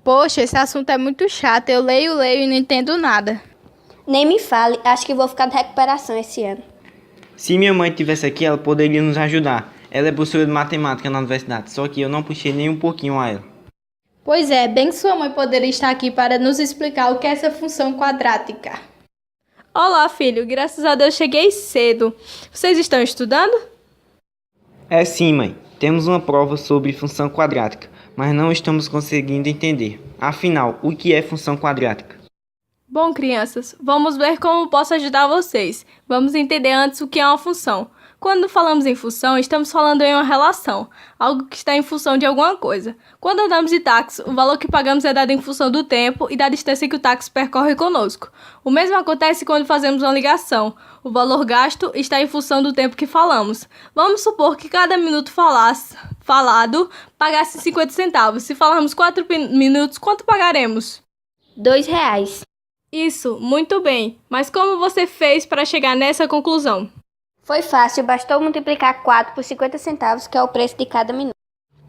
Poxa, esse assunto é muito chato. Eu leio e não entendo nada. Nem me fale, acho que vou ficar de recuperação esse ano. Se minha mãe estivesse aqui, ela poderia nos ajudar. Ela é professora de matemática na universidade, só que eu não puxei nem um pouquinho a ela. Pois é, bem que sua mãe poderia estar aqui para nos explicar o que é essa função quadrática. Olá, filho. Graças a Deus cheguei cedo. Vocês estão estudando? É sim, mãe. Temos uma prova sobre função quadrática, mas não estamos conseguindo entender. Afinal, o que é função quadrática? Bom, crianças, vamos ver como posso ajudar vocês. Vamos entender antes o que é uma função. Quando falamos em função, estamos falando em uma relação, algo que está em função de alguma coisa. Quando andamos de táxi, o valor que pagamos é dado em função do tempo e da distância que o táxi percorre conosco. O mesmo acontece quando fazemos uma ligação. O valor gasto está em função do tempo que falamos. Vamos supor que cada minuto falado pagasse 50 centavos. Se falarmos 4 minutos, quanto pagaremos? R$ 2. Isso, muito bem. Mas como você fez para chegar nessa conclusão? Foi fácil, bastou multiplicar 4 por 50 centavos, que é o preço de cada minuto.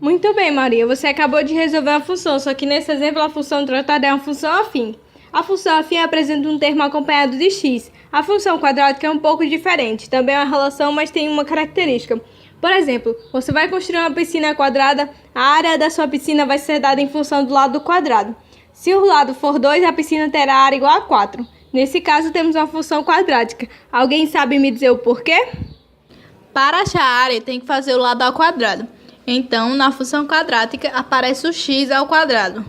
Muito bem, Maria. Você acabou de resolver uma função, só que nesse exemplo a função tratada é uma função afim. A função afim apresenta um termo acompanhado de x. A função quadrática é um pouco diferente. Também é uma relação, mas tem uma característica. Por exemplo, você vai construir uma piscina quadrada, a área da sua piscina vai ser dada em função do lado do quadrado. Se o lado for 2, a piscina terá área igual a 4. Nesse caso, temos uma função quadrática. Alguém sabe me dizer o porquê? Para achar a área, tem que fazer o lado ao quadrado. Então, na função quadrática, aparece o x ao quadrado.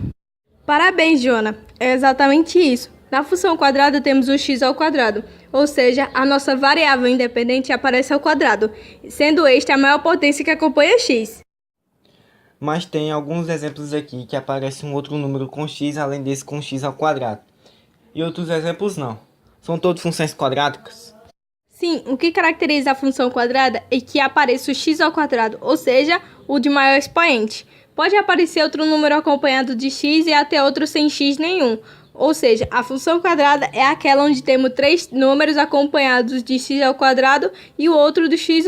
Parabéns, Joana. É exatamente isso. Na função quadrada, temos o x ao quadrado. Ou seja, a nossa variável independente aparece ao quadrado, sendo este a maior potência que acompanha x. Mas tem alguns exemplos aqui que aparece um outro número com x além desse com x ao quadrado. E outros exemplos não. São todas funções quadráticas? Sim, o que caracteriza a função quadrada é que apareça o x ao quadrado, ou seja, o de maior expoente. Pode aparecer outro número acompanhado de x e até outro sem x nenhum. Ou seja, a função quadrada é aquela onde temos 3 números acompanhados de x ao quadrado e o outro do x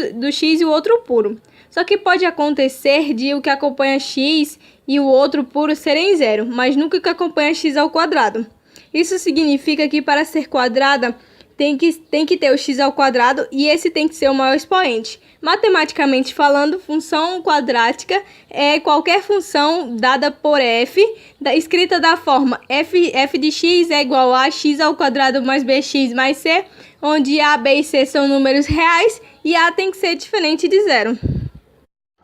e o outro puro. Só que pode acontecer de o que acompanha x e o outro puro serem zero, mas nunca o que acompanha x ao quadrado. Isso significa que para ser quadrada tem que ter o x ao quadrado e esse tem que ser o maior expoente. Matematicamente falando, função quadrática é qualquer função dada por f, escrita da forma f de x é igual a x ao quadrado mais bx mais c, onde a, b e c são números reais e a tem que ser diferente de zero.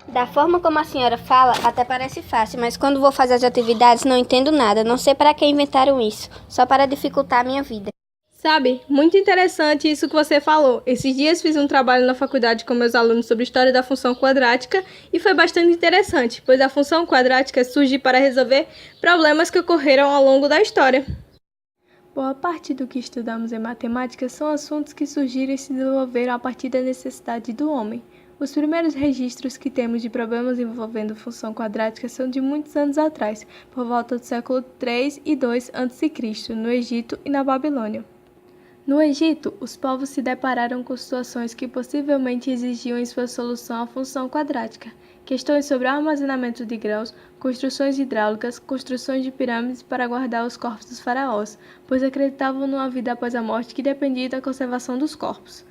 Da forma como a senhora fala, até parece fácil, mas quando vou fazer as atividades não entendo nada. Não sei para que inventaram isso, só para dificultar a minha vida. Sabe, muito interessante isso que você falou. Esses dias fiz um trabalho na faculdade com meus alunos sobre história da função quadrática e foi bastante interessante, pois a função quadrática surge para resolver problemas que ocorreram ao longo da história. Boa parte do que estudamos em matemática são assuntos que surgiram e se desenvolveram a partir da necessidade do homem. Os primeiros registros que temos de problemas envolvendo função quadrática são de muitos anos atrás, por volta do século 3 e 2 a.C., no Egito e na Babilônia. No Egito, os povos se depararam com situações que possivelmente exigiam em sua solução a função quadrática. Questões sobre armazenamento de grãos, construções hidráulicas, construções de pirâmides para guardar os corpos dos faraós, pois acreditavam numa vida após a morte que dependia da conservação dos corpos.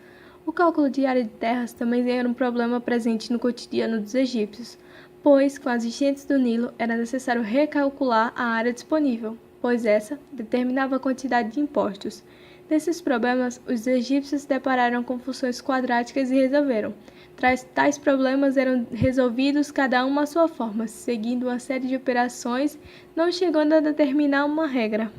O cálculo de área de terras também era um problema presente no cotidiano dos egípcios, pois, com as enchentes do Nilo, era necessário recalcular a área disponível, pois essa determinava a quantidade de impostos. Nesses problemas, os egípcios se depararam com funções quadráticas e resolveram. Tais problemas eram resolvidos cada um à sua forma, seguindo uma série de operações, não chegando a determinar uma regra.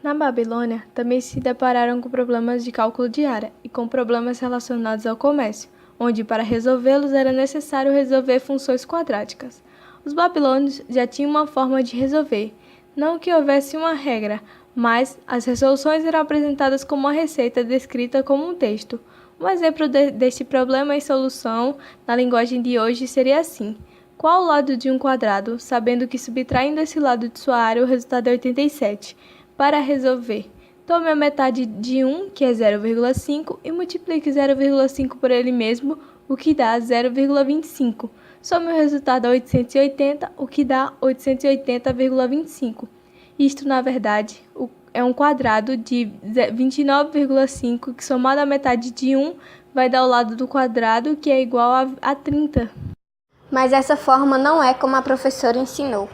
Na Babilônia, também se depararam com problemas de cálculo de área e com problemas relacionados ao comércio, onde para resolvê-los era necessário resolver funções quadráticas. Os babilônios já tinham uma forma de resolver, não que houvesse uma regra, mas as resoluções eram apresentadas como uma receita descrita como um texto. Um exemplo deste problema e solução na linguagem de hoje seria assim: qual o lado de um quadrado, sabendo que subtraindo esse lado de sua área o resultado é 87? Para resolver, tome a metade de 1, que é 0,5, e multiplique 0,5 por ele mesmo, o que dá 0,25. some o resultado a 880, o que dá 880,25. Isto, na verdade, é um quadrado de 29,5, que somado à metade de 1 vai dar o lado do quadrado, que é igual a 30. Mas essa forma não é como a professora ensinou.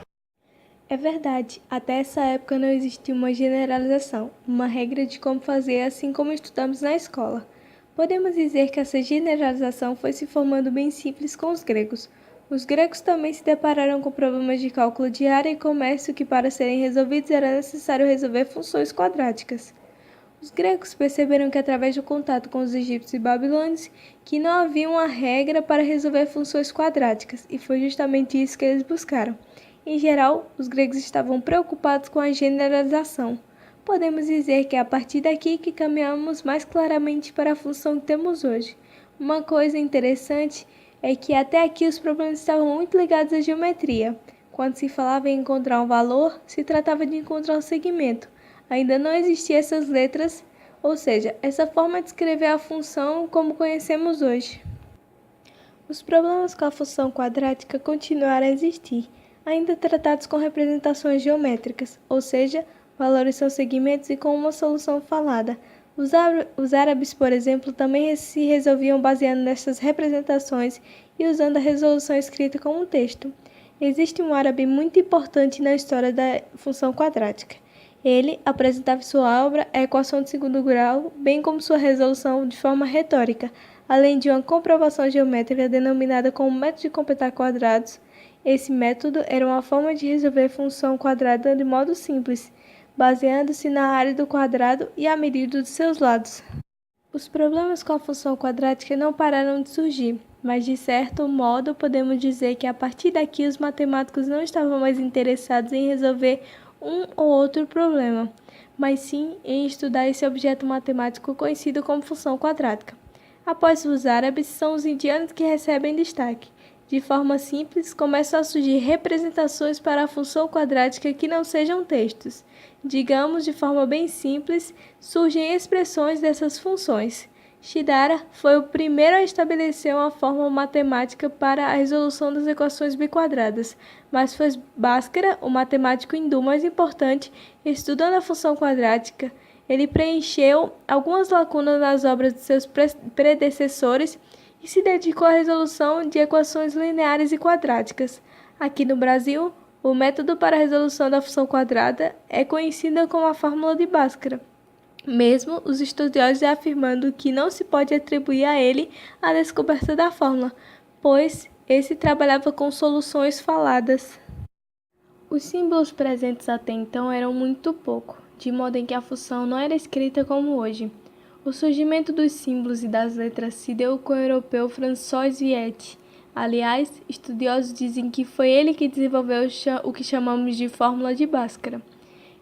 É verdade, até essa época não existia uma generalização, uma regra de como fazer, assim como estudamos na escola. Podemos dizer que essa generalização foi se formando bem simples com os gregos. Os gregos também se depararam com problemas de cálculo de área e comércio que, para serem resolvidos, era necessário resolver funções quadráticas. Os gregos perceberam que, através do contato com os egípcios e babilônios, que não havia uma regra para resolver funções quadráticas, e foi justamente isso que eles buscaram. Em geral, os gregos estavam preocupados com a generalização. Podemos dizer que é a partir daqui que caminhamos mais claramente para a função que temos hoje. Uma coisa interessante é que até aqui os problemas estavam muito ligados à geometria. Quando se falava em encontrar um valor, se tratava de encontrar um segmento. Ainda não existiam essas letras, ou seja, essa forma de escrever a função como conhecemos hoje. Os problemas com a função quadrática continuaram a existir, ainda tratados com representações geométricas, ou seja, valores são segmentos e com uma solução falada. Os árabes, por exemplo, também se resolviam baseando nessas representações e usando a resolução escrita como um texto. Existe um árabe muito importante na história da função quadrática. Ele apresentava em sua obra a equação de segundo grau, bem como sua resolução de forma retórica, além de uma comprovação geométrica denominada como método de completar quadrados. Esse método era uma forma de resolver função quadrada de modo simples, baseando-se na área do quadrado e a medida dos seus lados. Os problemas com a função quadrática não pararam de surgir, mas de certo modo podemos dizer que a partir daqui os matemáticos não estavam mais interessados em resolver um ou outro problema, mas sim em estudar esse objeto matemático conhecido como função quadrática. Após os árabes, são os indianos que recebem destaque. De forma simples, começam a surgir representações para a função quadrática que não sejam textos. Digamos, de forma bem simples, surgem expressões dessas funções. Shidara foi o primeiro a estabelecer uma fórmula matemática para a resolução das equações biquadradas, mas foi Bhaskara, o matemático hindu mais importante, estudando a função quadrática. Ele preencheu algumas lacunas nas obras de seus predecessores e se dedicou à resolução de equações lineares e quadráticas. Aqui no Brasil, o método para a resolução da função quadrada é conhecido como a fórmula de Bhaskara, mesmo os estudiosos afirmando que não se pode atribuir a ele a descoberta da fórmula, pois esse trabalhava com soluções faladas. Os símbolos presentes até então eram muito pouco, de modo em que a função não era escrita como hoje. O surgimento dos símbolos e das letras se deu com o europeu François Viète. Aliás, estudiosos dizem que foi ele que desenvolveu o que chamamos de fórmula de Bhaskara.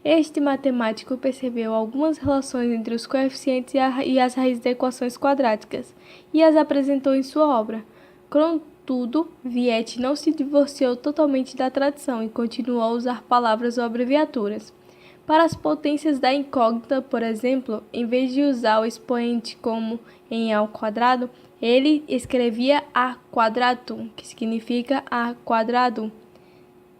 Este matemático percebeu algumas relações entre os coeficientes e as raízes de equações quadráticas e as apresentou em sua obra. Contudo, Viète não se divorciou totalmente da tradição e continuou a usar palavras ou abreviaturas. Para as potências da incógnita, por exemplo, em vez de usar o expoente como em A ao quadrado, ele escrevia A quadratum, que significa A quadrado.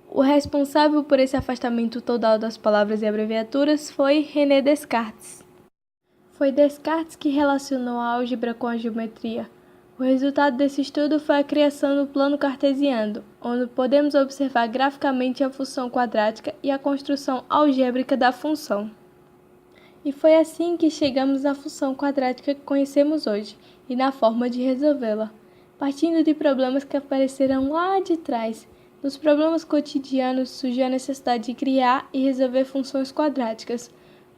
O responsável por esse afastamento total das palavras e abreviaturas foi René Descartes. Foi Descartes que relacionou a álgebra com a geometria. O resultado desse estudo foi a criação do plano cartesiano, onde podemos observar graficamente a função quadrática e a construção algébrica da função. E foi assim que chegamos à função quadrática que conhecemos hoje e na forma de resolvê-la, partindo de problemas que apareceram lá de trás. Nos problemas cotidianos surgiu a necessidade de criar e resolver funções quadráticas.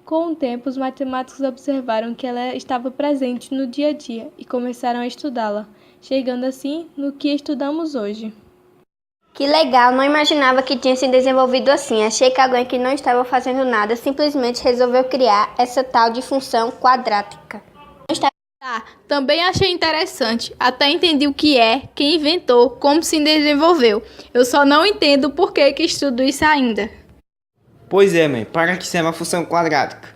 Com o tempo, os matemáticos observaram que ela estava presente no dia a dia e começaram a estudá-la, chegando assim no que estudamos hoje. Que legal, não imaginava que tinha se desenvolvido assim. Achei que alguém que não estava fazendo nada simplesmente resolveu criar essa tal de função quadrática. Também achei interessante. Até entendi o que é, quem inventou, como se desenvolveu. Eu só não entendo por que estudo isso ainda. Pois é, mãe, para que serve a função quadrática?